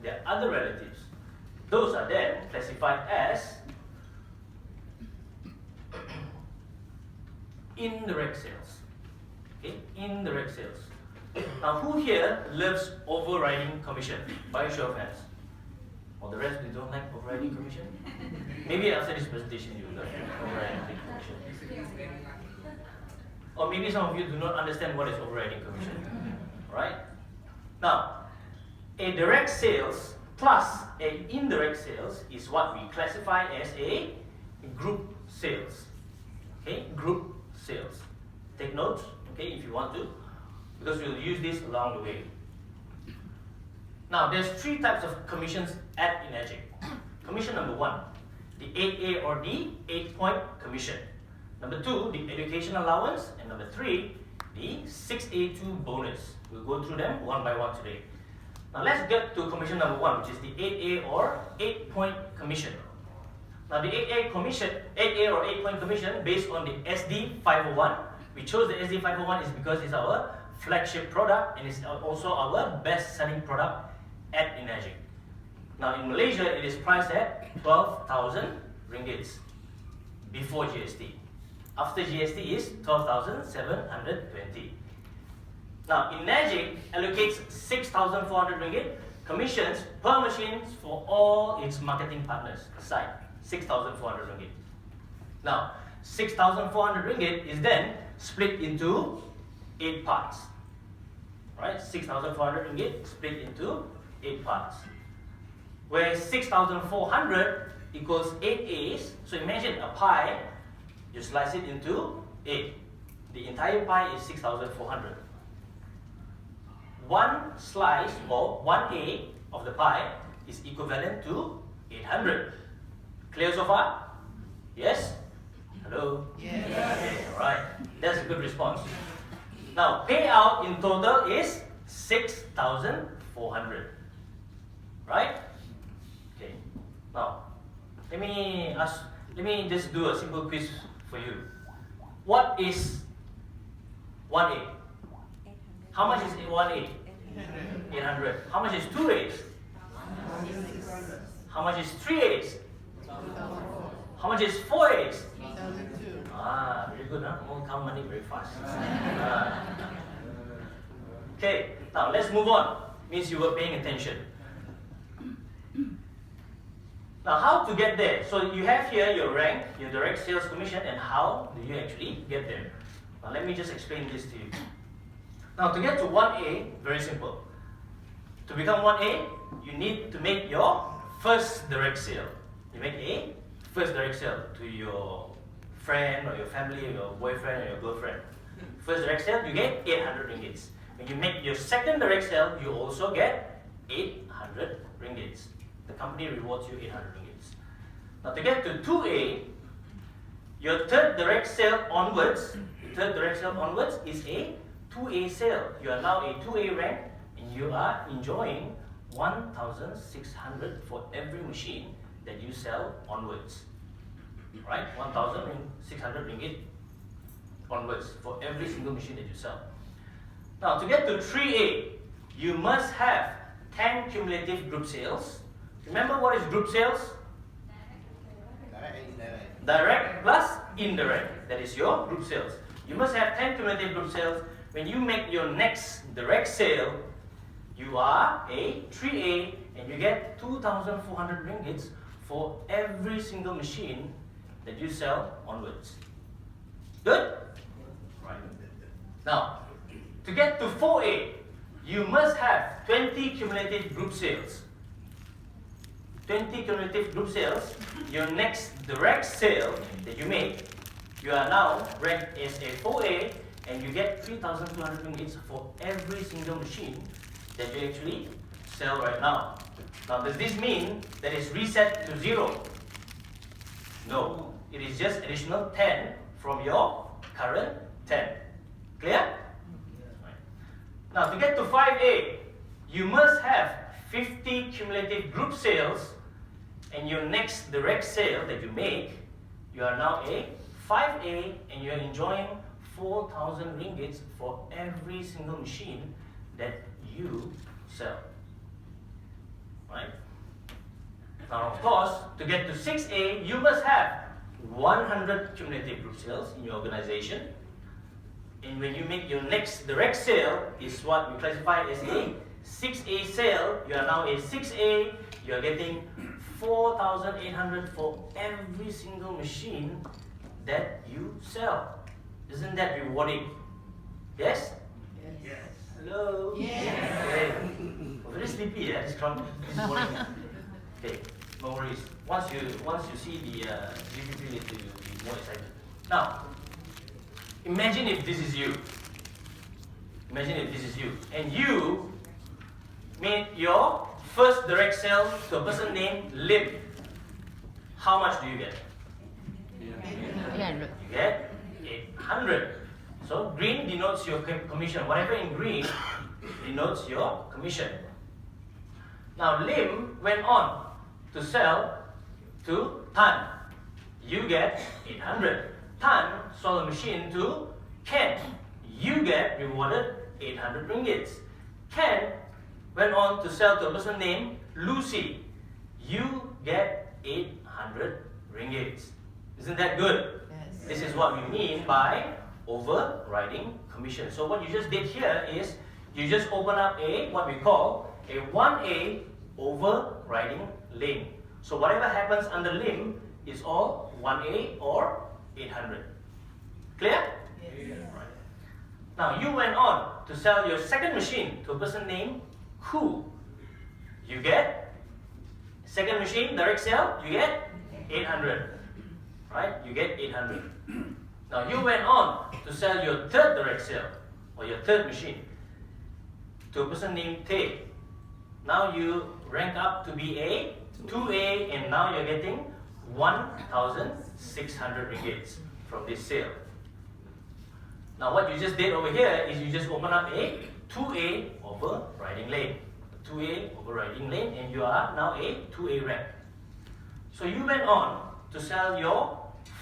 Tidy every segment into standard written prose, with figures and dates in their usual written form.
their other relatives. Those are then classified as indirect sales. Okay, indirect sales. Now, who here loves overriding commission? By a show of hands. Or the rest, you don't like overriding commission? Maybe after this presentation, you will love overriding commission. Or maybe some of you do not understand what is overriding commission. Right? Now, a direct sales plus a indirect sales is what we classify as a group sales. Okay, group sales. Take notes, okay, if you want to, because we'll use this along the way. Now, there's three types of commissions at Enagic. Commission number 1, the 8A or the 8-point commission. Number 2, the education allowance. And number 3, the 6A2 bonus. We'll go through them one by one today. Now, let's get to commission number 1, which is the 8A or 8-point commission. Now, the 8A commission, 8A or 8-point commission, based on the SD 501. We chose the SD 501 is because it's our flagship product and it's also our best-selling product at Enagic. Now, in Malaysia, it is priced at 12,000 ringgits before GST. After GST is 12,720. Now, Enagic allocates 6,400 ringgit commissions per machine for all its marketing partners aside. 6,400 ringgit. Now, 6,400 ringgit is then split into 8 parts. Right? 6,400 ringgit split into 8 parts. Where 6,400 equals 8 A's. So imagine a pie, you slice it into 8. The entire pie is 6,400. One slice or 1A of the pie is equivalent to 800. Clear so far? Yes? Hello? Yes. Okay, alright. That's a good response. Now, payout in total is 6,400. Right? Okay. Now, let me just do a simple quiz for you. What is 1A? How much is 1A? 800. How much is 2A's? How much is 3A's? How much is 4A's? Ah, very good, huh? All count money very fast. Okay, now let's move on. Means you were paying attention. Now, how to get there? So you have here your rank, your direct sales commission, and how do you actually get there? Now, let me just explain this to you. Now, to get to 1A, very simple. To become 1A, you need to make your first direct sale. You make a first direct sale to your friend or your family or your boyfriend or your girlfriend. First direct sale, you get 800 ringgits. When you make your second direct sale, you also get 800 ringgits. The company rewards you 800 ringgits. Now, to get to 2A, your third direct sale onwards, is a 2A sale. You are now a 2A rank and you are enjoying 1,600 for every machine that you sell onwards. Right? 1,600 ringgit onwards for every single machine that you sell. Now, to get to 3A, you must have 10 cumulative group sales. Remember what is group sales? Direct plus indirect. That is your group sales. You must have 10 cumulative group sales. When you make your next direct sale, you are a 3A and you get 2,400 ringgits for every single machine that you sell onwards. Good? Right. Now, to get to 4A, you must have 20 cumulative group sales. 20 cumulative group sales, your next direct sale that you make, you are now ranked as a 4A and you get 3,200 ringgits for every single machine that you actually sell right now. Now, does this mean that it's reset to 0? No. It is just additional 10 from your current 10. Clear? Right. Now, to get to 5A, you must have 50 cumulative group sales and your next direct sale that you make, you are now a 5A and you are enjoying 4,000 ringgits for every single machine that you sell. Right? Now, of course, to get to 6A, you must have 100 cumulative group sales in your organization. And when you make your next direct sale, is what we classify as a 6A sale. You are now a 6A. You are getting 4,800 for every single machine that you sell. Isn't that rewarding? Yes? Yes. Hello? Yes. Okay. Oh, very sleepy, this morning. Okay, no worries. Once you see the GPP later, you'll be more excited. Now, imagine if this is you. Imagine if this is you. And you made your first direct sale to a person named Lim. How much do you get? 800. You get 800. So green denotes your commission. Whatever in green denotes your commission. Now Lim went on to sell to Tan. You get 800. Tan sold a machine to Ken. You get rewarded 800 ringgits. Ken went on to sell to a person named Lucy. You get 800 ringgits. Isn't that good? Yes. This is what we mean by overriding commission. So what you just did here is you just open up what we call a 1A overriding lane. So whatever happens under limb is all 1A or 800. Clear? Yes. Right. Now you went on to sell your second machine to a person named Ku. You get second machine, direct sale, you get 800. Right? You get 800. Now you went on to sell your third direct sale or your third machine to a person named Tay. Now you rank up to be a 2A and now you're getting 1,600 ringgits from this sale. Now what you just did over here is you just open up a 2A overriding lane. 2A overriding lane and you are now a 2A rank. So you went on to sell your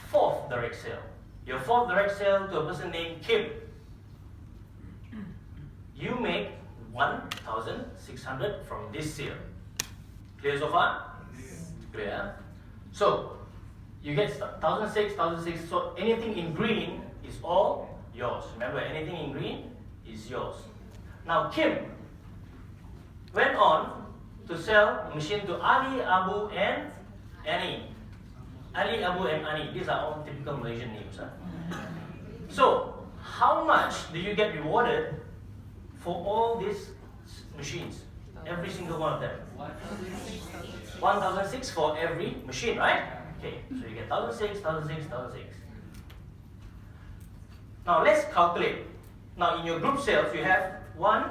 fourth direct sale. Your fourth direct sale to a person named Kim. You make 1,600 from this sale. Clear so far? Yes. Clear. So you get 1,600. So anything in green is all yours. Remember, anything in green is yours. Now Kim went on to sell a machine to Ali, Abu, and Annie. Ali, Abu, and Ani. These are all typical Malaysian names. So, how much do you get rewarded for all these machines? Every single one of them. 1,600 for every machine, right? Okay, so you get 1,600, 1,600, 1,600. Now let's calculate. Now in your group sales, you have 1,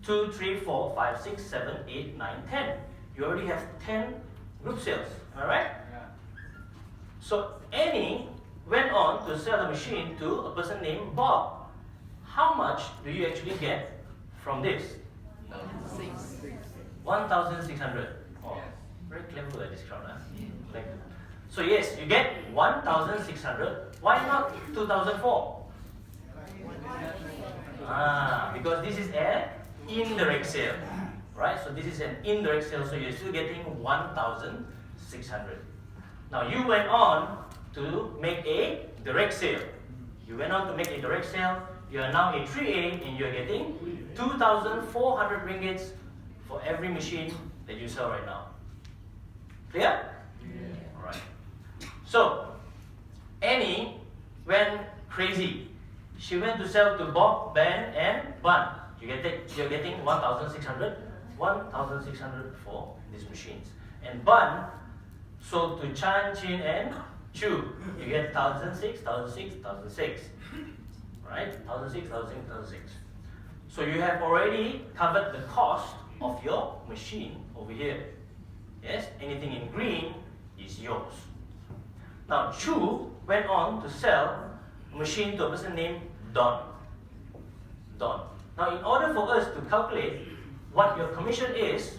2, 3, 4, 5, 6, 7, 8, 9, 10. You already have 10 group sales. Am I right? So Annie went on to sell a machine to a person named Bob. How much do you actually get from this? 1,600. Oh, very clever this crowd. Huh? So yes, you get 1,600. Why not 2,004? Because this is an indirect sale, right? So this is an indirect sale, so you're still getting 1,600. Now you went on to make a direct sale. You went on to make a direct sale. You are now a 3A and you are getting 2,400 ringgits for every machine that you sell right now. Clear? Yeah. Alright. So Annie went crazy. She went to sell to Bob, Ben, and Bun. You're getting 1,600 for these machines. And Bun sold to Chan, Chin, and Chu. You get 1,600, 1,600, 1,600. Right? 1,600, 1,600, 1,600. So you have already covered the cost of your machine over here. Yes? Anything in green is yours. Now Chu went on to sell a machine to a person named Don. Don. Now in order for us to calculate what your commission is,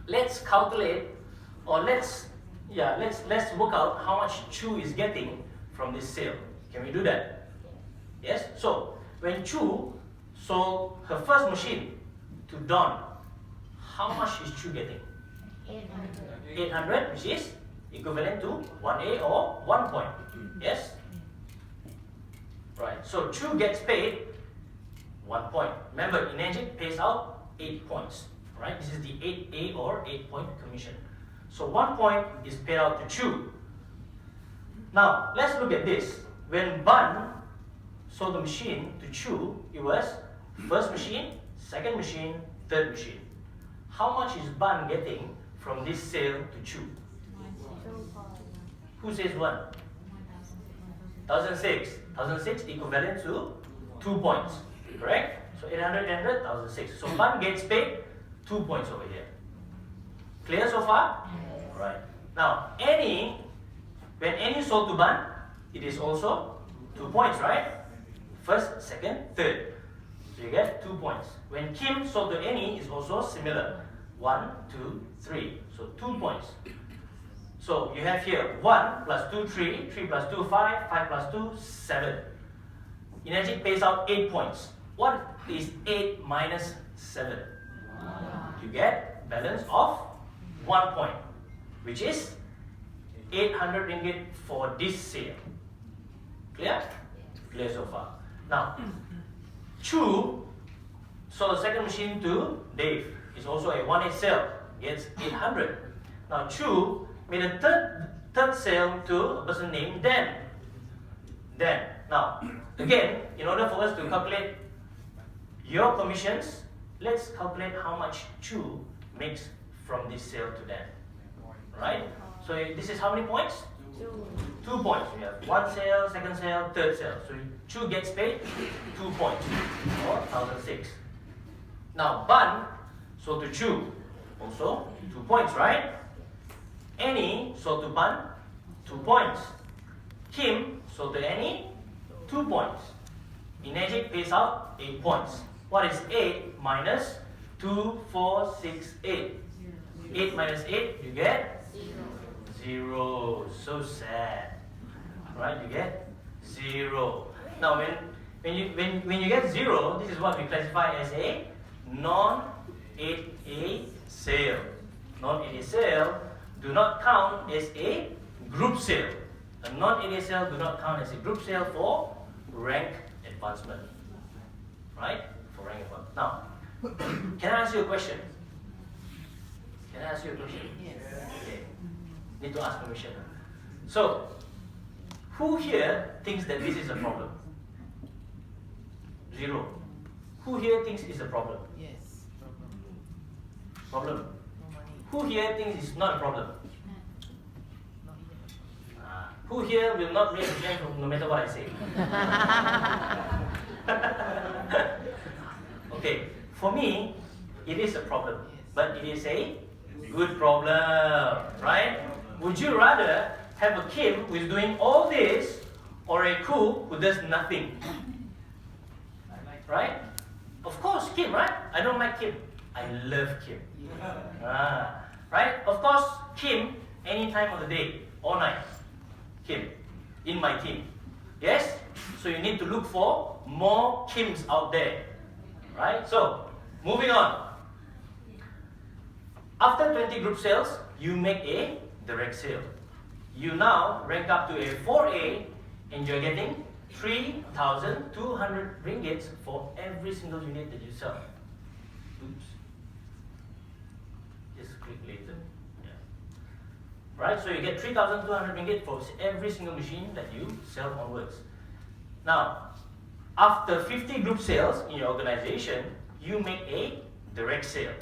let's calculate or let's work out how much Chu is getting from this sale. Can we do that? Yes? So when Chu sold her first machine to Don, how much is Chu getting? 800, which is equivalent to 1A or 1 point. Yes? Right. So Chu gets paid 1 point. Remember, Inajik pays out 8 points. Right? This is the 8A or 8-point commission. So 1 point is paid out to Chu. Now, let's look at this. When Ban sold the machine to Chu, it was first machine, second machine, third machine. How much is Ban getting from this sale to Chu? Who says 1? 1,006. 1,006 equivalent to 2 points. Correct? So 800, 1,006. So Ban gets paid 2 points over here. Clear so far? Right. Now, Annie, when Annie sold to Ban, it is also 2 points, right? First, second, third. So you get 2 points. When Kim sold to Annie, it's also similar. 1, 2, 3. So 2 points. So you have here 1 plus 2, 3, 3 plus 2, 5, 5 plus 2, 7. Inajik pays out 8 points. What is 8 minus 7? You get balance of 1 point, which is 800 ringgit for this sale. Clear? Clear so far. Now, Chu sold the second machine to Dave. It's also a 1A sale. Gets 800. Now, Chu made a third sale to a person named Dan. Dan. Now, again, in order for us to calculate your commissions, let's calculate how much Chu makes from this sale to Dan. Right? So this is how many points? 2 points. We have 1 sale, second sale, third sale. So Chu gets paid 2 points or 1,006. Now Ban sold to Chu, also 2 points, right? Annie sold to Ban, 2 points. Kim sold to Annie, 2 points. Inajik pays out 8 points. What is 8 minus 2, 4, 6, 8? 8 minus 8, you get 0. So sad. Right? You get 0. Now when you get 0, this is what we classify as a non-8A sale. Non-8A sale do not count as a group sale. A non-8A sale do not count as a group sale for rank advancement. Right? For rank advancement. Now, can I ask you a question? Can I ask you a question? Yes. Okay. Need to ask permission. So, who here thinks that this is a problem? 0. Who here thinks it's a problem? Yes. Problem. No money. Who here thinks it's not a problem? Not yet. Who here will not raise his hand no matter what I say? Okay, for me, it is a problem, but it is a good problem, right? Would you rather have a Kim who is doing all this or a Ku who does nothing? Right? Of course, Kim, right? I don't like Kim. I love Kim. Right? Of course, Kim, any time of the day, all night. Kim, in my team. Yes? So you need to look for more Kims out there. Right? So, moving on. After 20 group sales, you make a direct sale. You now rank up to a 4A and you're getting 3,200 ringgits for every single unit that you sell. Oops. Just click later. Yeah. Right? So you get 3,200 ringgit for every single machine that you sell onwards. Now, after 50 group sales in your organization, you make a direct sale.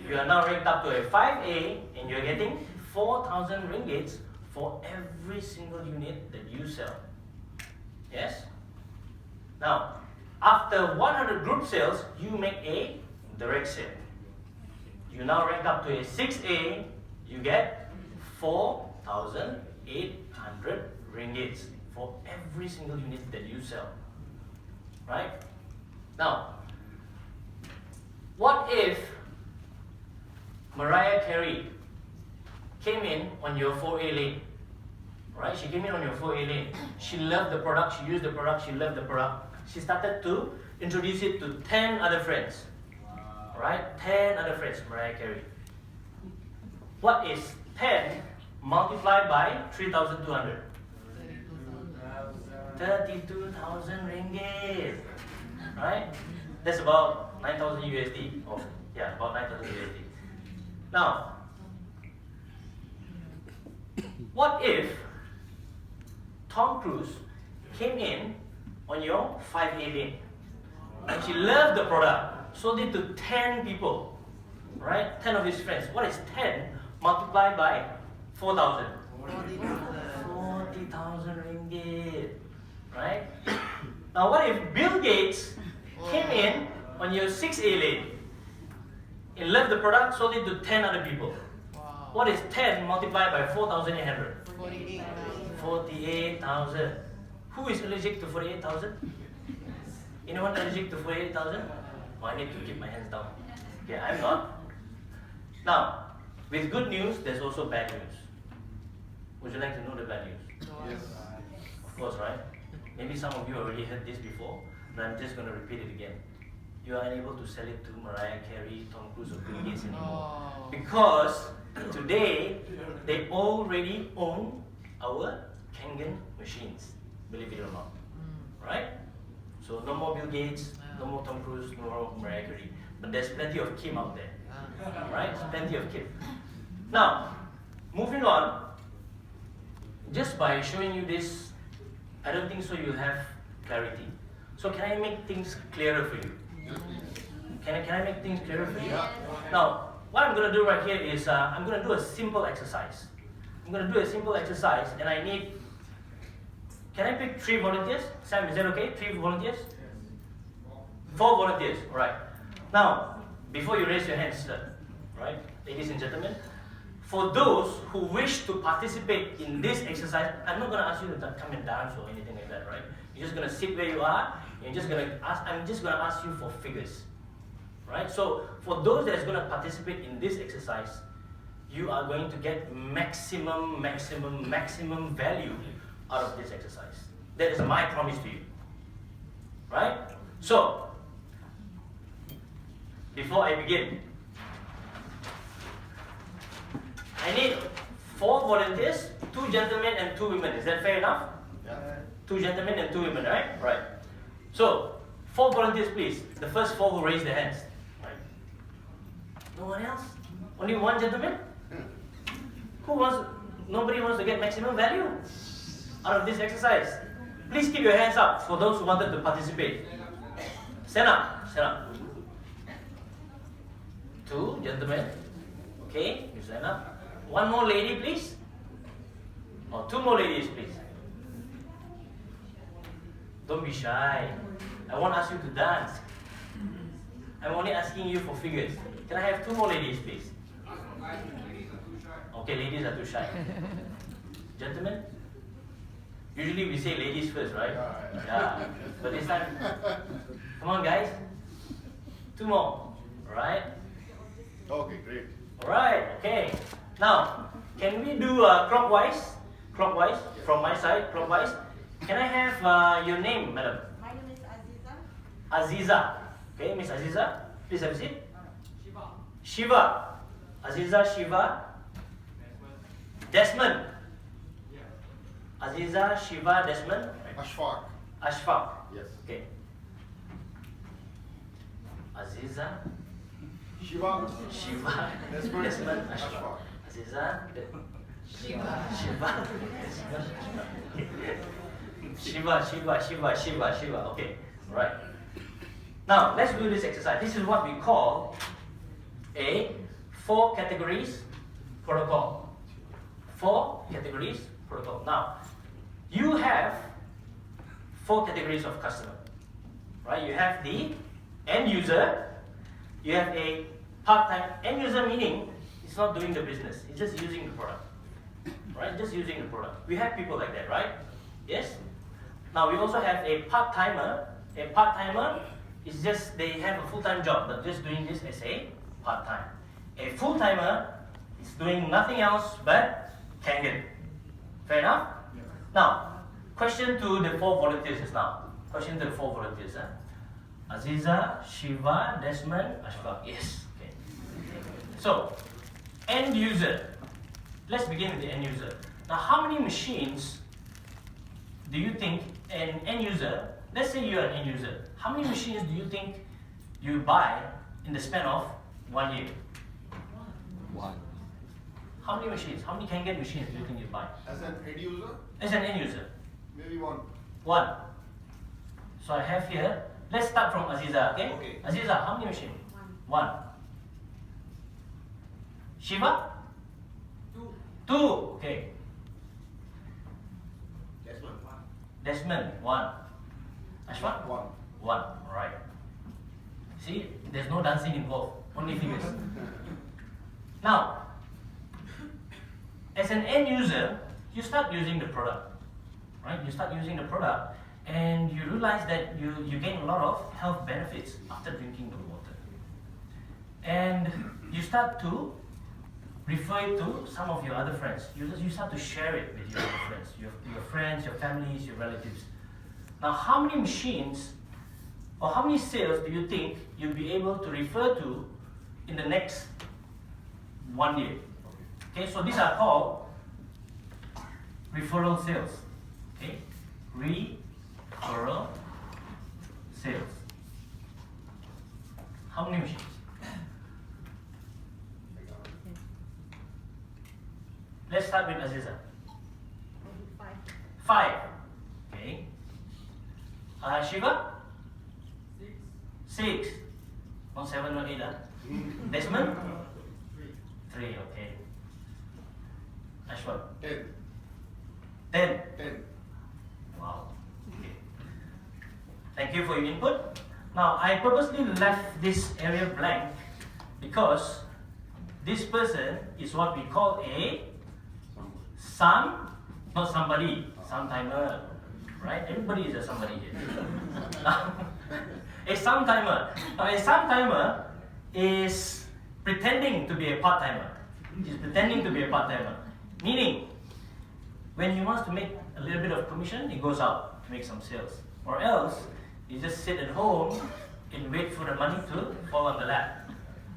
You are now ranked up to a 5A and you're getting 4,000 ringgits for every single unit that you sell. Yes? Now, after 100 group sales, you make a direct sale. You now rank up to a 6A, you get 4,800 ringgits for every single unit that you sell. Right? Now, what if Mariah Carey came in on your 4A lane? Right? She came in on your 4A lane. She loved the product, she used the product, she loved the product. She started to introduce it to 10 other friends. Right? 10 other friends, Mariah Carey. What is 10 multiplied by 3,200? 32,000 ringgit. Right? That's about 9,000 USD. Oh, yeah, about 9,000 USD. Now, what if Tom Cruise came in on your 5A lane and she loved the product, sold it to 10 people, right? 10 of his friends. What is 10 multiplied by 4,000? 40,000 ringgit, right? Now, what if Bill Gates came in on your 6A lane and loved the product, sold it to 10 other people? Wow. What is 10 multiplied by 4,800? 48,000. 48,000. Who is allergic to 48,000? Anyone allergic to 48,000? Oh, I need to keep my hands down. Okay, I'm not. Now, with good news, there's also bad news. Would you like to know the bad news? Yes. Of course, right? Maybe some of you already heard this before, but I'm just going to repeat it again. You are unable to sell it to Mariah Carey, Tom Cruise, or Bill Gates anymore. Oh. Because today, they already own our Kangen machines, believe it or not. Right? So no more Bill Gates, no more Tom Cruise, no more Mariah Carey. But there's plenty of Kim out there. Right? Plenty of Kim. Now, moving on, just by showing you this, I don't think so you'll have clarity. So can I make things clearer for you? Can I make things clearer for you? Yeah. Now, what I'm going to do right here is I'm going to do a simple exercise. I'm going to do a simple exercise and I need, can I pick 3 volunteers? Sam, is that okay? 3 volunteers? 4 volunteers, alright. Now, before you raise your hands, sir, right, ladies and gentlemen, for those who wish to participate in this exercise, I'm not going to ask you to come and dance or anything like that, right? You're just going to sit where you are, and I'm just going to ask you for figures, right? So, for those that's going to participate in this exercise, you are going to get maximum value out of this exercise. That is my promise to you, right? So, before I begin, I need 4 volunteers, 2 gentlemen and 2 women. Is that fair enough? Yeah. 2 gentlemen and 2 women, right? Right. So, 4 volunteers, please. The first 4 who raise their hands. Right. No one else? Only 1 gentleman? Nobody wants to get maximum value out of this exercise. Please keep your hands up for those who wanted to participate. Stand up. Stand up. 2 gentlemen. Okay, you stand up. 1 more lady, please. Or 2 more ladies, please. Don't be shy. I won't ask you to dance. I'm only asking you for figures. Can I have 2 more ladies, please? Okay, ladies are too shy. Gentlemen? Usually we say ladies first, right? Yeah. But this time, come on guys. 2 more. Alright? Okay, great. Alright, okay. Now, can we do clockwise? Clockwise, from my side, clockwise. Can I have your name, madam? My name is Aziza. Aziza. Okay, Miss Aziza, please have a seat. Shiva. Aziza, Shiva. Desmond. Aziza, Shiva, Desmond. Ashfaq. Ashfaq. Yes. Okay. Aziza, Shiva. Shiva, Desmond. Desmond, Ashfaq. Ashfaq. Aziza, Shiva, Desmond, Ashfaq. Shiva. Okay, right. Now, let's do this exercise. This is what we call a 4 categories protocol. 4 categories protocol. Now, you have 4 categories of customer, right? You have the end user, you have a part-time end user, meaning it's not doing the business, it's just using the product, right? Just using the product. We have people like that, right? Yes? Now, we also have a part-timer. A part-timer is just, they have a full-time job, but just doing this as a part-time. A full-timer is doing nothing else but Kangen. Fair enough? Yeah. Now, question to the 4 volunteers is now. Question to the 4 volunteers. Aziza, Shiva, Desmond, Ashfaq. Yes. Okay. So, end user. Let's begin with the end user. Now, how many machines do you think an end user, let's say you're an end user, how many machines do you think you buy in the span of 1 year? One. How many machines? How many Kangen machines do you think you buy? As an end user, As an end user? maybe one. 1. So I have here, let's start from Aziza, okay? Okay. Aziza, how many machines? One. 1. Shiva? 2. 2. Okay. Desmond, 1. Ashwan? One. 1. Alright. See, there's no dancing involved, only figures. Now, as an end user, you start using the product, right? You start using the product and you realize that you gain a lot of health benefits after drinking the water. And you start to refer it to some of your other friends. You start to share it with your other friends, your friends, your families, your relatives. Now, how many machines or how many sales do you think you'll be able to refer to in the next 1 year? Okay, so these are called referral sales. Okay, referral sales. How many machines? Let's start with Aziza. 5. 5. Okay. Shiva? 6. Not 7 or 8. Desmond? 3. Okay. Ashwan? 10. 10. 10. Wow. Okay. Thank you for your input. Now, I purposely left this area blank because this person is what we call a not somebody, sometimer, right? Everybody is a somebody here. A sometimer. Now, a sometimer is pretending to be a part-timer. He's pretending to be a part-timer. Meaning, when he wants to make a little bit of commission, he goes out to make some sales. Or else, he just sit at home and wait for the money to fall on the lap.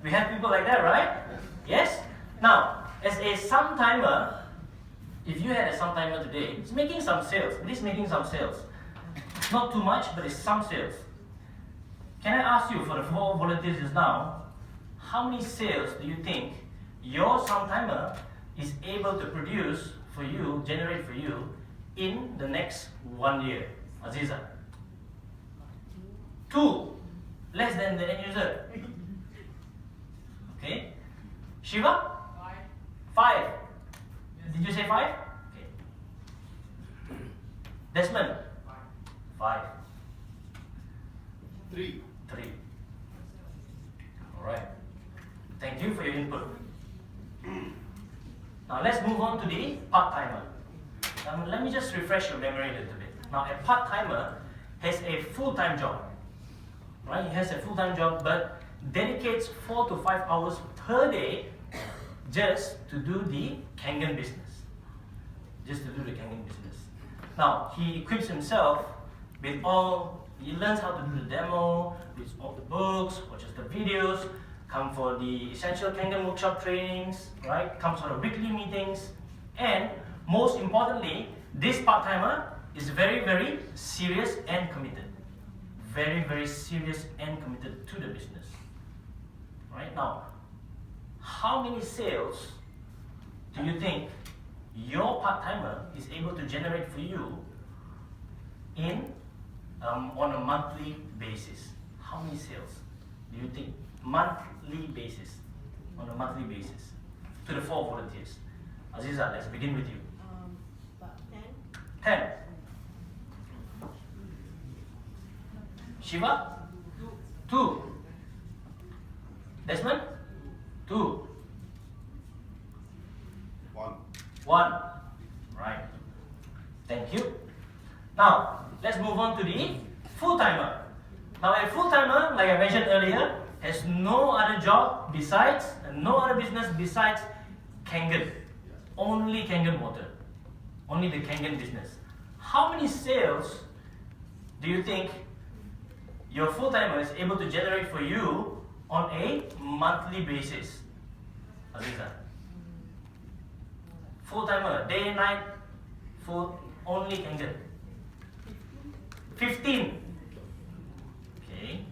We have people like that, right? Yes? Now, as a sometimer, if you had a sometimer today, it's making some sales. It is making some sales. Not too much, but it's some sales. Can I ask you, for the 4 volunteers just now, how many sales do you think your sometimer is able to produce for you, generate for you, in the next 1 year? Aziza? 2. Less than the end user. Okay. Shiva? 5. Did you say 5? Okay. Desmond? 5. 3. 3. Alright. Thank you for your input. Now let's move on to the part-timer. Let me just refresh your memory a little bit. Now, a part-timer has a full-time job. Right? He has a full-time job but dedicates 4 to 5 hours per day just to do the Kangen business. Just to do the Kangen business. Now, he equips himself with he learns how to do the demo, reads all the books, watches the videos, come for the essential Kangen workshop trainings, right? Comes for the weekly meetings, and most importantly, this part-timer is very, very serious and committed. Very, very serious and committed to the business. Right? Now, how many sales do you think your part-timer is able to generate for you on a monthly basis? How many sales do you think? Monthly basis. On a monthly basis. To the 4 volunteers. Aziza, let's begin with you. About 10. 10. Shiva? 2. Desmond? 2. 1. 1. Right. Thank you. Now, let's move on to the full-timer. Now, a full-timer, like I mentioned earlier, has no other job besides, no other business besides Kangen. Only Kangen water. Only the Kangen business. How many sales do you think your full-timer is able to generate for you on a monthly basis? Aziza? Full timer, day, night, full, only Kangen. 15. Okay.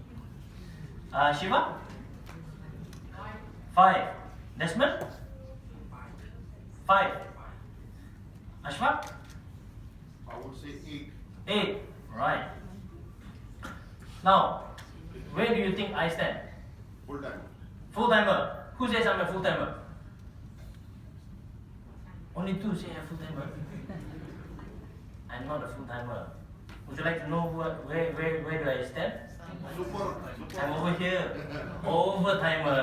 Shiva? 5. Desmond? 5. Ashfaq? I would say 8. 8. Right. Now, where do you think I stand? Full time. Full timer. Who says I'm a full timer? Only 2 say I'm a full timer. I'm not a full timer. Would you like to know where do I stand? Super. I'm over here. Over timer.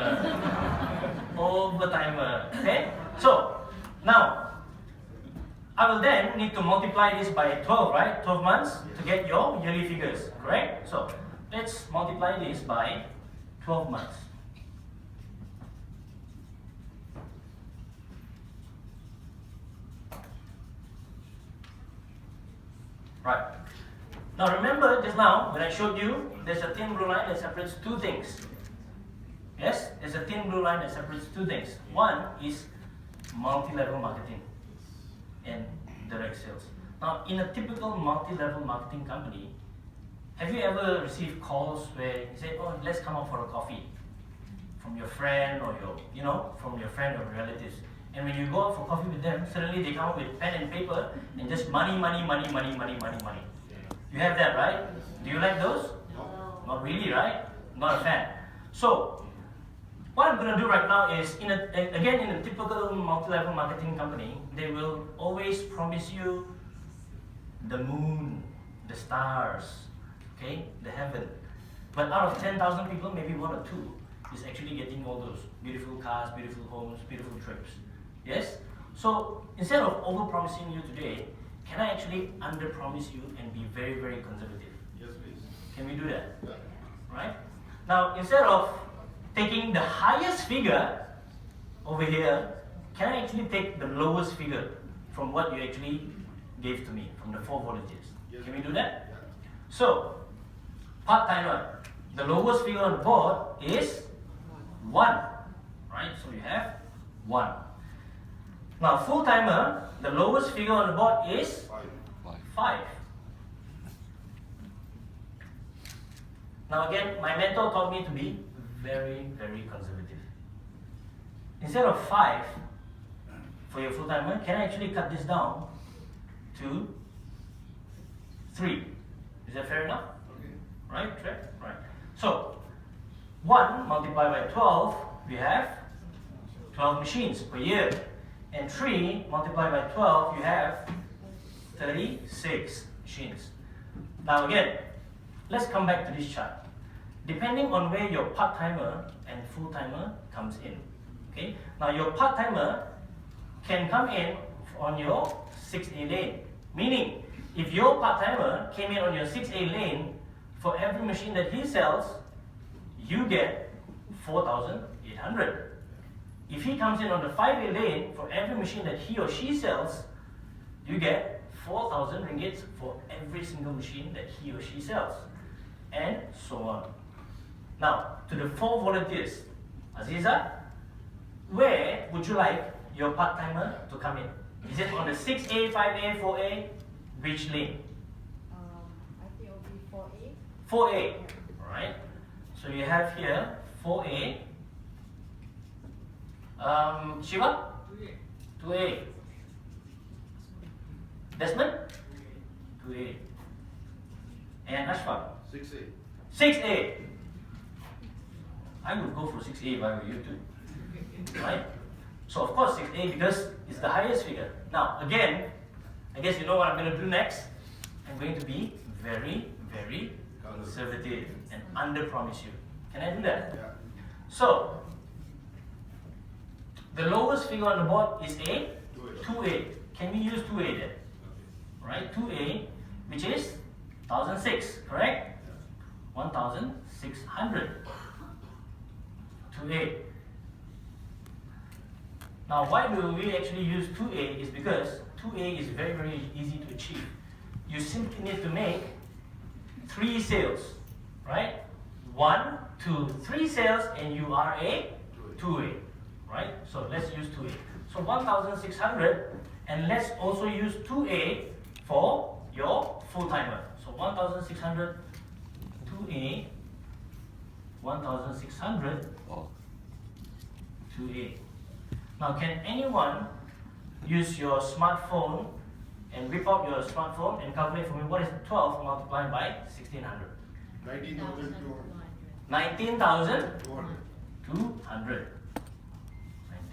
Over timer. Okay? So, now, I will then need to multiply this by 12, right? 12 months to get your yearly figures, correct? So, let's multiply this by 12 months. Right. Now remember just now when I showed you there's a thin blue line that separates 2 things. Yes, there's a thin blue line that separates 2 things. One is multi-level marketing and direct sales. Now in a typical multi-level marketing company, have you ever received calls where you say, oh, let's come out for a coffee from your friend or from your friend or relatives. And when you go out for coffee with them, suddenly they come up with pen and paper and just money. You have that, right? Do you like those? No. Not really, right? Not a fan. So, what I'm going to do right now is, in a typical multi-level marketing company, they will always promise you the moon, the stars, okay, the heaven. But out of 10,000 people, maybe 1 or 2 is actually getting all those beautiful cars, beautiful homes, beautiful trips. Yes? So instead of over-promising you today, can I actually under-promise you and be very, very conservative? Yes, please. Can we do that? Yeah. Right? Now, instead of taking the highest figure over here, can I actually take the lowest figure from what you actually gave to me, from the 4 volunteers? Yes. Can we do that? Yeah. So, part-timer, the lowest figure on the board is 1, right? So you have 1. Now, full-timer, the lowest figure on the board is 5. 5. Now again, my mentor taught me to be very, very conservative. Instead of 5 for your full-timer, can I actually cut this down to 3? Is that fair enough? Okay. Right? Right. So, 1 multiplied by 12, we have 12 machines per year. And 3 multiplied by 12, you have 36 machines. Now again, let's come back to this chart. Depending on where your part-timer and full-timer comes in. Okay? Now your part-timer can come in on your 6A lane. Meaning, if your part-timer came in on your 6A lane, for every machine that he sells, you get 4,800. If he comes in on the 5A lane, for every machine that he or she sells, you get 4,000 ringgit for every single machine that he or she sells. And so on. Now, to the 4 volunteers, Aziza, where would you like your part-timer to come in? Is it on the 6A, 5A, 4A? Which lane? I think it will be 4A. 4A, alright? So you have here 4A. Shiva? 2A. Desmond? 2A. And Ashfaq? 6A. 6A. I would go for 6A if I were you too. Right? So of course 6A because it's the highest figure. Now again, I guess you know what I'm going to do next. I'm going to be very, very conservative and under-promise you. Can I do that? Yeah. So, the lowest figure on the board is a 2A. 2A. Can we use 2A then? Right? 2A, which is 1,006, correct? 1,600. 2A. Now, why do we actually use 2A is because 2A is very, very easy to achieve. You simply need to make 3 sales, right? 1, 2, 3 sales and you are a 2A, right? So let's use 2A. So 1,600, and let's also use 2A for your full-timer. So 1,600, 2A, 1,600, Oh. 2A. Now, can anyone use your smartphone and whip out your smartphone and calculate for me what is 12 multiplied by 1,600? 19,200. 19,200. 200.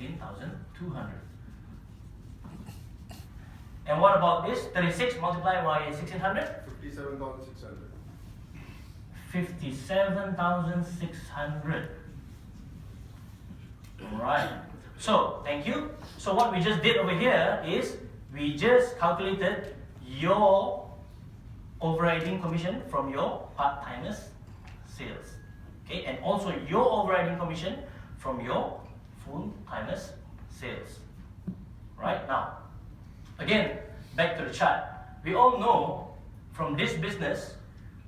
19,200. And what about this? 36 multiplied by 1,600? 57,600. 57,600. Alright. So, thank you. So what we just did over here is we just calculated your overriding commission from your part-timers sales. Okay, and also your overriding commission from your full-timers sales. Right now, again, back to the chart. We all know from this business,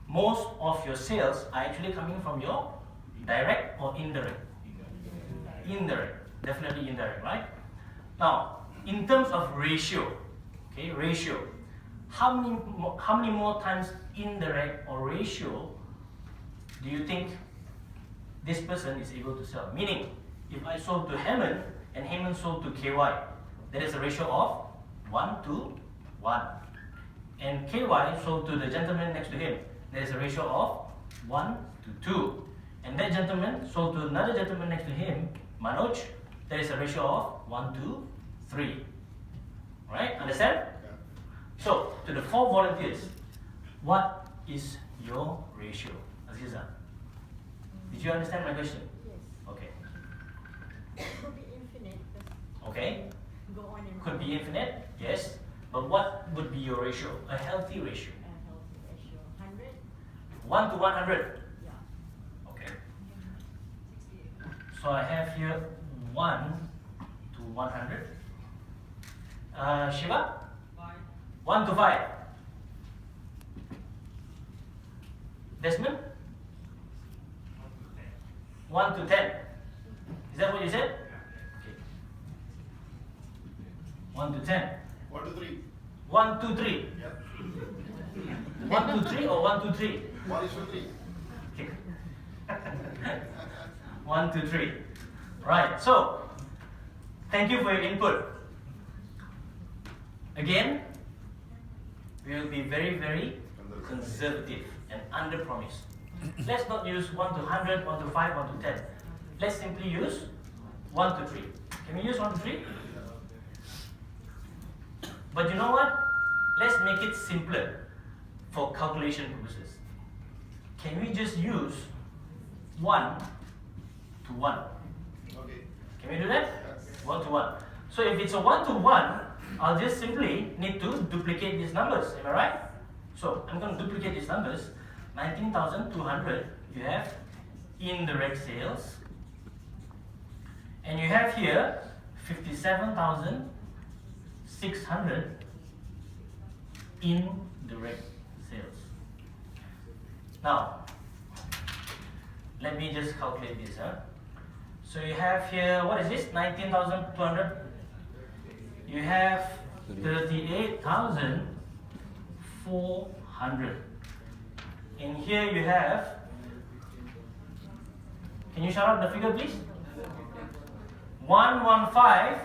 most of your sales are actually coming from your direct or indirect. Indirect, definitely indirect, right? Now, in terms of ratio, okay, ratio, how many more times indirect or ratio do you think this person is able to sell? Meaning, if I sold to Hammond and Hammond sold to KY, that is a ratio of 1 to 1. And KY sold to the gentleman next to him, there is a ratio of 1 to 2. And that gentleman sold to another gentleman next to him, Manoj, there is a ratio of 1 to 3. Right? Understand? Yeah. So, to the 4 volunteers, what is your ratio? Aziza, did you understand my question? Yes. Okay. It could be infinite. Okay. Go on and Could on. be infinite, yes. But what would be your ratio? A healthy ratio. A healthy ratio. 100? 1 to 100. Yeah. Okay. So I have here 1 to 100. Shiva? 1 to 5. Desmond? 1 to 10. Is that what you said? Okay. 1 to 10. 1 to 3. 1, 2, 3. Yep. 1, 2, 3 or 1, 2, 3? 1 is to 3. Okay. 1, 2, 3. Right, so thank you for your input. Again, we will be very, very conservative and under promise. Let's not use 1 to 100, 1 to 5, 1 to 10. Let's simply use 1 to 3. Can we use 1 to 3? But you know what? Let's make it simpler for calculation purposes. Can we just use 1 to 1? Okay. Can we do that? Yes. 1 to 1. So if it's a 1 to 1, I'll just simply need to duplicate these numbers. Am I right? So I'm going to duplicate these numbers. 19,200, you have indirect sales. And you have here 57,600 indirect sales. Now, let me just calculate this. So you have here, what is this? 19,200. You have 38,400. And here you have, can you shout out the figure please? 115,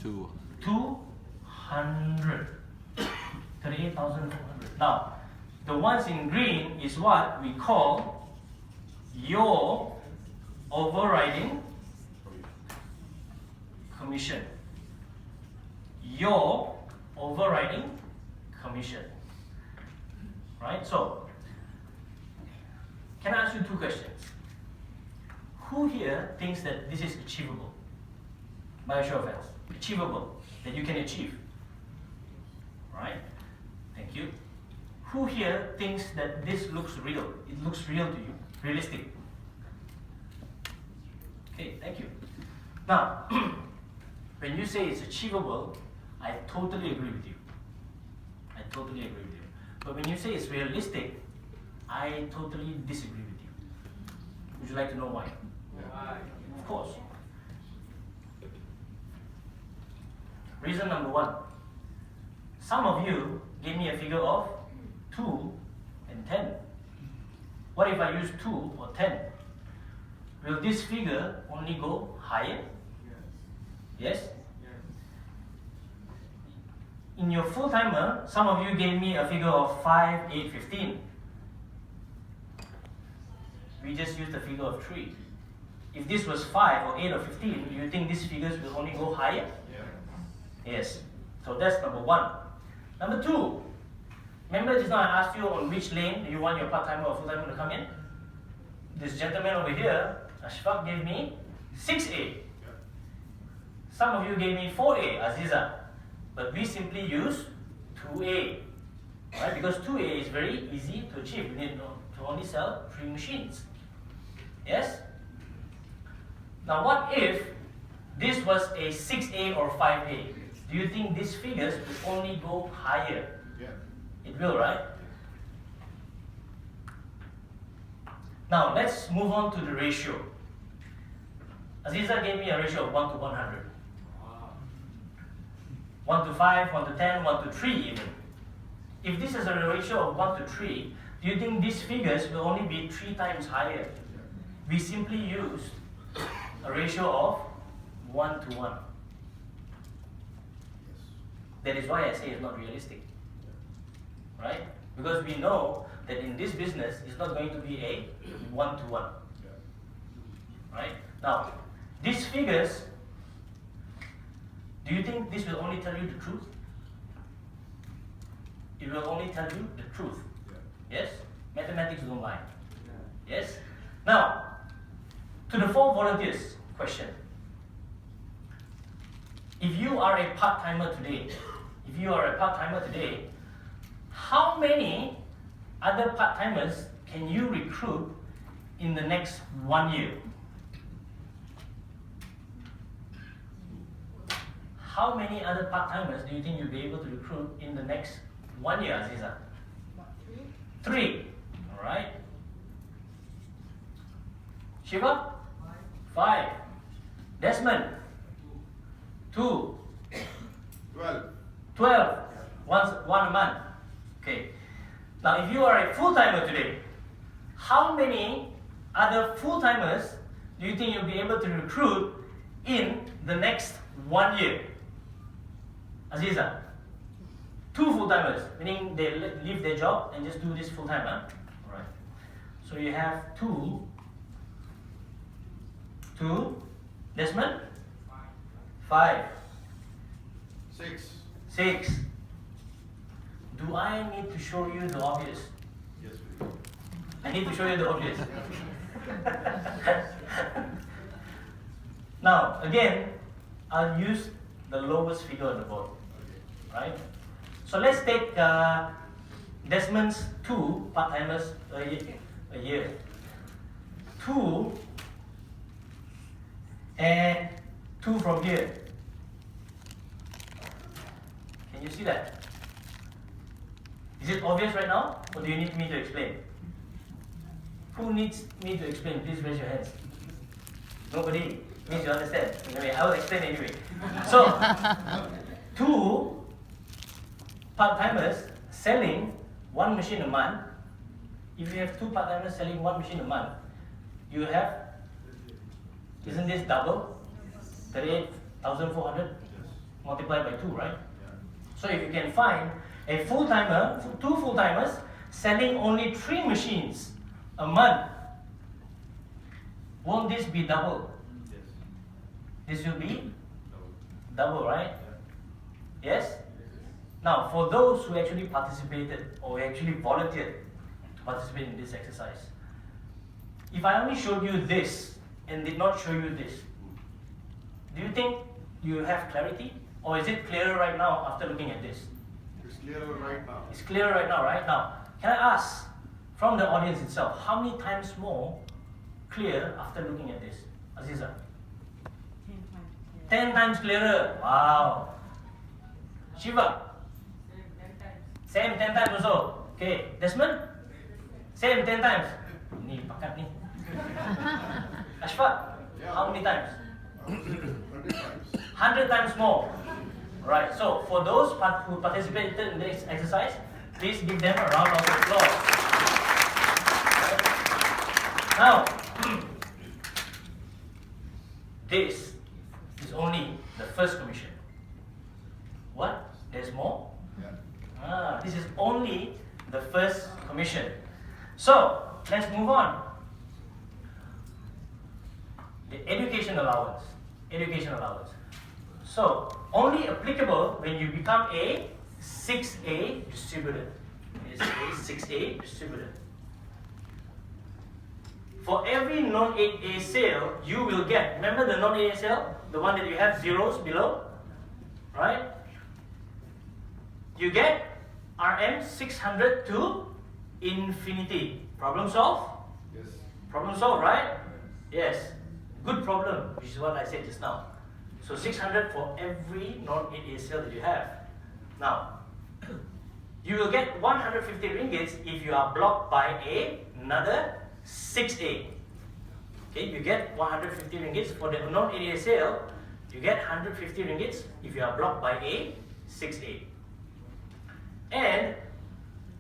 2. 200. 38,400. Now, the ones in green is what we call your overriding commission. Your overriding commission. Right? So, can I ask you 2 questions? Who here thinks that this is achievable? By a show of hands. Achievable. That you can achieve. Right? Thank you. Who here thinks that this looks real? It looks real to you. Realistic. Okay, thank you. Now, when you say it's achievable, I totally agree with you. I totally agree with you. But when you say it's realistic, I totally disagree with you. Would you like to know why? Yeah. Of course. Reason number one. Some of you gave me a figure of 2 and 10. What if I use 2 or 10? Will this figure only go higher? Yes? In your full timer, some of you gave me a figure of 5, 8, 15. We just used the figure of 3. If this was 5 or 8 or 15, do you think these figures will only go higher? Yes. So that's number one. Number two, remember just now I asked you on which lane do you want your part-timer or full-timer to come in? This gentleman over here, Ashfaq, gave me 6A. Some of you gave me 4A, Aziza. But we simply use 2A. Right? Because 2A is very easy to achieve. We need to only sell 3 machines. Yes? Now what if this was a 6A or 5A? Do you think these figures will only go higher? Yeah. It will, right? Now let's move on to the ratio. Aziza gave me a ratio of 1 to 100. 1 to 5, 1 to 10, 1 to 3 even. If this is a ratio of 1 to 3, do you think these figures will only be 3 times higher? We simply used a ratio of 1 to 1. That is why I say it's not realistic. Right? Because we know that in this business, it's not going to be a 1 to 1. Right? Now, these figures, do you think this will only tell you the truth? It will only tell you the truth. Yes? Mathematics don't lie. Yes? Now, to the 4 volunteers question. If you are a part-timer today, how many other part-timers can you recruit in the next 1 year? How many other part-timers do you think you'll be able to recruit in the next 1 year, Aziza? What, 3? 3. Alright. Shiva? 5. Desmond? 2. 12. 12. One a month. Okay. Now, if you are a full-timer today, how many other full-timers do you think you'll be able to recruit in the next 1 year? Aziza? 2 full-timers, meaning they leave their job and just do this full-time, huh? Alright. So you have 2. Desmond? 5. 6. 6. Do I need to show you the obvious? Yes, we do. I need to show you the obvious. Now, again, I'll use the lowest figure on the board. Right? So let's take Desmond's 2 part-timers a year. 2 and 2 from here. Can you see that? Is it obvious right now, or do you need me to explain? Who needs me to explain? Please raise your hands. Nobody. Means you understand. Anyway, I will explain anyway. So, 2 part-timers selling 1 machine a month. If you have 2 part-timers selling 1 machine a month, you have, isn't this double? 38,400 multiplied by 2, right? So if you can find a full-timer, 2 full-timers selling only 3 machines a month, won't this be double? This will be double, right? Yes? Now, for those who actually participated or actually volunteered to participate in this exercise, if I only showed you this and did not show you this, do you think you have clarity? Or is it clearer right now after looking at this? It's clearer right now. It's clearer right now, right? Now, can I ask from the audience itself, how many times more clear after looking at this? Aziza? 10 times clearer. Wow. Shiva? Same 10 times also. Okay. Desmond? Same 10 times. Ni pakat ni. Ashfaq? Yeah. How many times? 100 times. 100 times more. Right, so for those who participated in this exercise, please give them a round of applause. Right. Now, this is only the first commission. What? There's more? Yeah. This is only the first commission. So, let's move on. The education allowance. Education allowance. So, only applicable when you become a 6A distributor. It's a 6A distributor. For every non-8A sale, you will get, remember the non-8A sale? The one that you have zeros below? Right? You get RM 600 to infinity. Problem solved? Yes. Problem solved, right? Yes. Good problem, which is what I said just now. So 600 for every non-8A sale that you have. Now, you will get 150 ringgits if you are blocked by another 6A. Okay, you get 150 ringgits for the non-8A sale. You get 150 ringgits if you are blocked by a 6A. And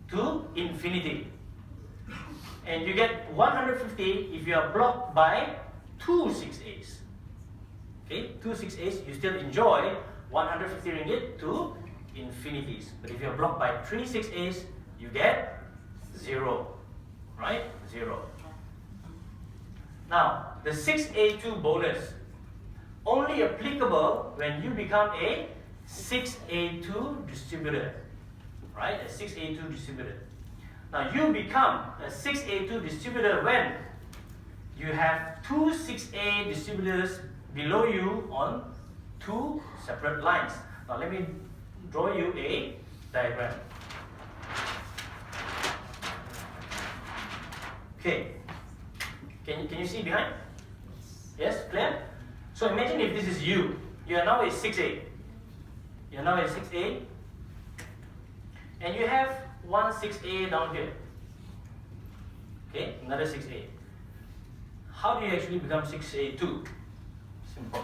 to infinity. And you get 150 if you are blocked by two 6As. Okay, two 6As, you still enjoy 150 ringgit to infinities. But if you are blocked by three 6As, you get 0. Right? 0. Now, the 6A2 bonus only applicable when you become a 6A2 distributor. Right? A 6A2 distributor. Now, you become a 6A2 distributor when you have two 6A distributors below you on two separate lines. Now, let me draw you a diagram. Okay. Can you see behind? Yes, clear? So imagine if this is you. You are now a 6A. You are now a 6A. And you have one 6A down here. Okay, another 6A. How do you actually become 6A2? Simple.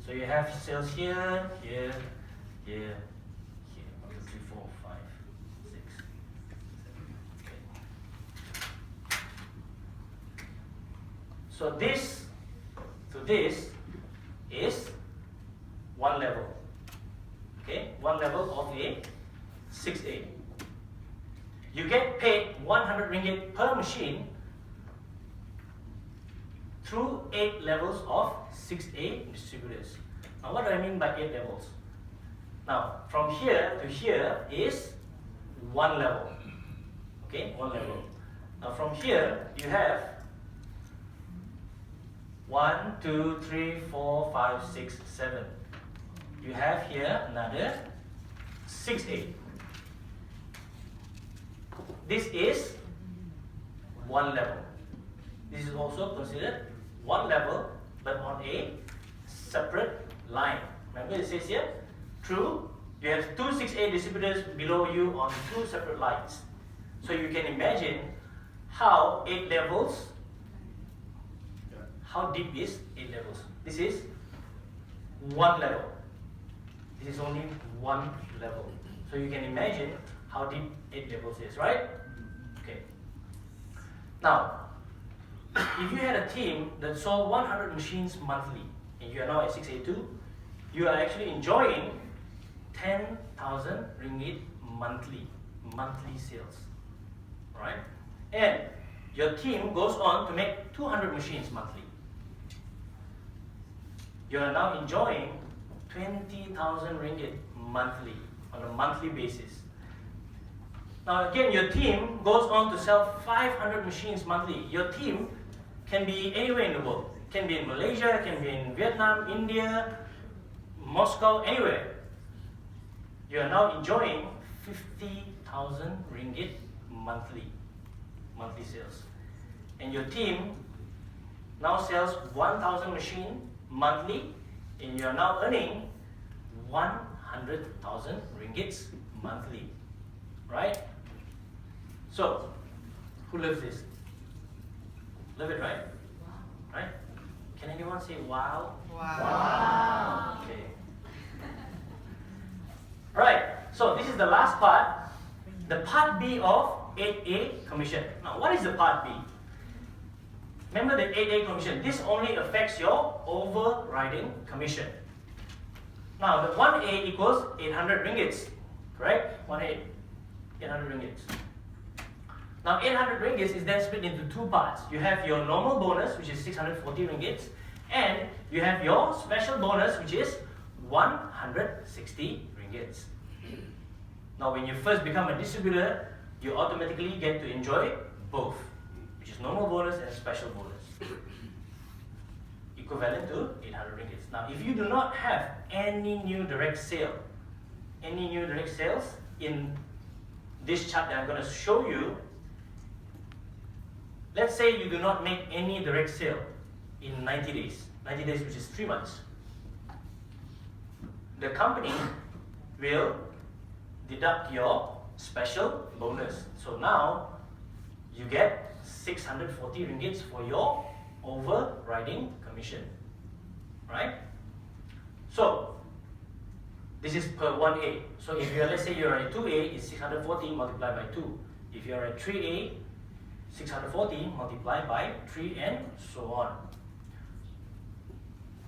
So you have cells here, here, here, here. 1, 2, 3, 4, 5, 6, 7. Okay. So this to this is one level. Okay, one level of a 6A. You get paid 100 ringgit per machine through 8 levels of 6A distributors. Now, what do I mean by 8 levels? Now, from here to here is one level. Okay, one level. Now, from here you have 1, 2, 3, 4, 5, 6, 7. You have here another 6A. This is one level. This is also considered one level, but on a separate line. Remember it says here, true, you have two 6A distributors below you on two separate lines. So you can imagine how 8 levels, how deep is 8 levels. This is one level. This is only one level. So you can imagine how deep 8 levels is, right? Okay. Now, if you had a team that sold 100 machines monthly, and you are now at 6A2, you are actually enjoying 10,000 ringgit monthly sales, right? And your team goes on to make 200 machines monthly. You are now enjoying 20,000 ringgit monthly, on a monthly basis. Now again, your team goes on to sell 500 machines monthly. Your team can be anywhere in the world. It can be in Malaysia, it can be in Vietnam, India, Moscow, anywhere. You are now enjoying 50,000 ringgit monthly sales. And your team now sells 1,000 machines monthly, and you are now earning 100,000 ringgits monthly, right? So, who loves this? Love it, right? Right? Can anyone say wow? Wow. Okay. Right, so this is the last part, the part B of 8A commission. Now, what is the part B? Remember the 8A commission, this only affects your overriding commission. Now, the 1A equals 800 ringgits, correct? 1A, 800 ringgits. Now, 800 ringgits is then split into two parts. You have your normal bonus, which is 640 ringgits, and you have your special bonus, which is 160 ringgits. Now, when you first become a distributor, you automatically get to enjoy both, which is normal bonus and special bonus, equivalent to 800 ringgits. Now, if you do not have any new direct sales in this chart that I'm going to show you, let's say you do not make any direct sale in 90 days, which is 3 months. The company will deduct your special bonus. So now you get 640 ringgits for your overriding commission, right? So this is per 1A. So if you're, let's say you're at 2A, it's 640 multiplied by 2. If you're at 3A, 640 multiplied by 3 and so on.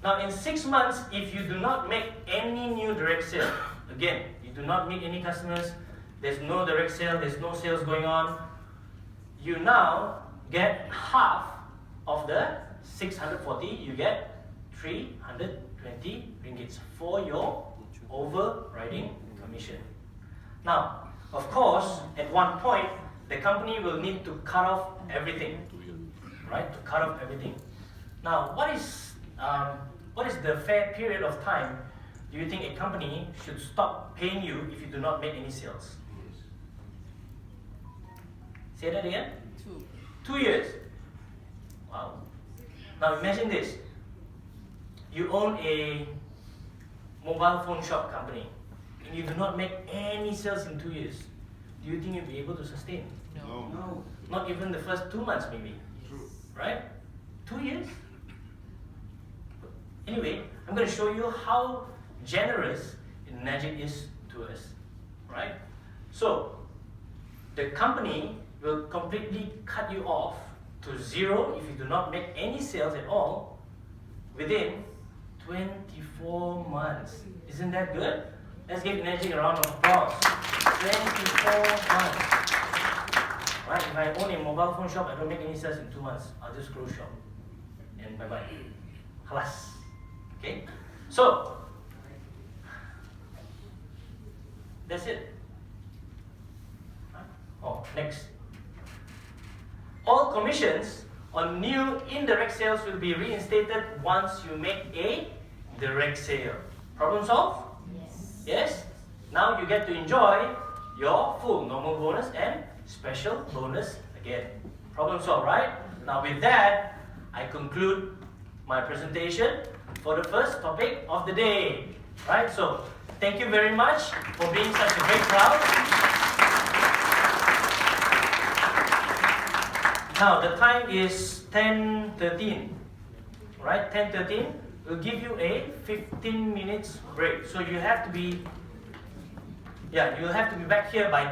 Now in 6 months, if you do not make any new direct sale, again, you do not meet any customers, there's no direct sale, there's no sales going on, you now get half of the 640, you get 320 ringgits for your overriding commission. Now, of course, at one point, the company will need to cut off everything, right? To cut off everything. Now, what is the fair period of time do you think a company should stop paying you if you do not make any sales? Say that again? 2 years. Wow. Now imagine this. You own a mobile phone shop company and you do not make any sales in 2 years. Do you think you'll be able to sustain? No. Not even the first 2 months maybe. True. Right? 2 years? Anyway, I'm going to show you how generous Magic is to us. Right? So, the company will completely cut you off to 0 if you do not make any sales at all within 24 months. Isn't that good? Let's give Magic a round of applause. 24 months. Right? If I own a mobile phone shop, I don't make any sales in 2 months. I'll just close shop. And bye-bye. Halas. Okay? So, that's it. Oh, next. All commissions on new indirect sales will be reinstated once you make a direct sale. Problem solved? Yes. Yes? Now you get to enjoy your full normal bonus and special bonus again. Problem solved, right? Now with that, I conclude my presentation for the first topic of the day. Right? So, thank you very much for being such a great crowd. Now the time is 10:13. Right? 10:13. We'll give you a 15 minutes break. So you have to be, you'll have to be back here by